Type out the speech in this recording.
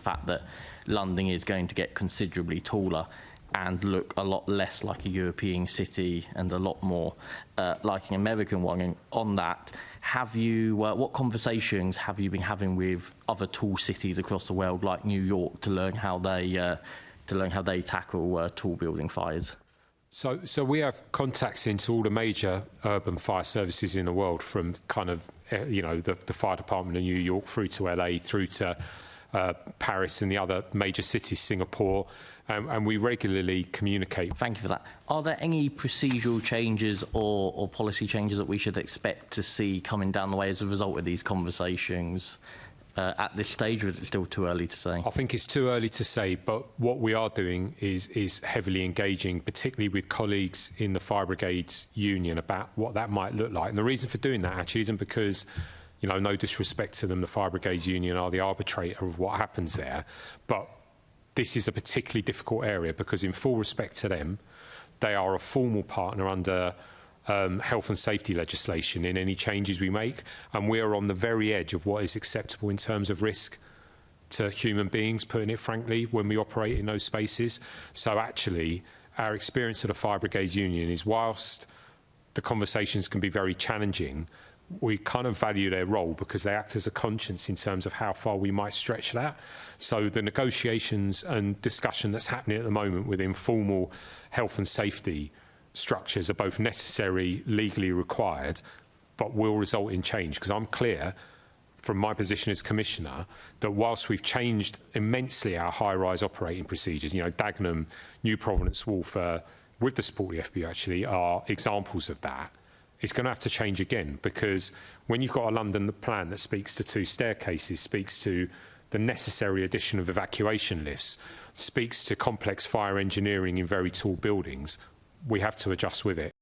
the fact that London is going to get considerably taller and look a lot less like a European city and a lot more like an American one. And on that, have you what conversations have you been having with other tall cities across the world, like New York, to learn how they tackle tall building fires? So we have contacts into all the major urban fire services in the world, from kind of the fire department in New York through to LA, through to Paris and the other major cities, Singapore. And we regularly communicate. Thank you for that. Are there any procedural changes or policy changes that we should expect to see coming down the way as a result of these conversations at this stage, or is it still too early to say? I think it's too early to say, but what we are doing is heavily engaging, particularly with colleagues in the Fire Brigades Union, about what that might look like. And the reason for doing that actually isn't because, no disrespect to them, the Fire Brigades Union are the arbitrator of what happens there, but this is a particularly difficult area because, in full respect to them, they are a formal partner under health and safety legislation in any changes we make, and we are on the very edge of what is acceptable in terms of risk to human beings, putting it frankly, when we operate in those spaces. So actually, our experience at the Fire Brigades Union is, whilst the conversations can be very challenging, we kind of value their role because they act as a conscience in terms of how far we might stretch that. So the negotiations and discussion that's happening at the moment with informal health and safety structures are both necessary, legally required, but will result in change. Because I'm clear, from my position as Commissioner, that whilst we've changed immensely our high-rise operating procedures, Dagenham, New Providence, Walther, with the support of the FBU actually, are examples of that. It's going to have to change again, because when you've got a London plan that speaks to 2 staircases, speaks to the necessary addition of evacuation lifts, speaks to complex fire engineering in very tall buildings, we have to adjust with it.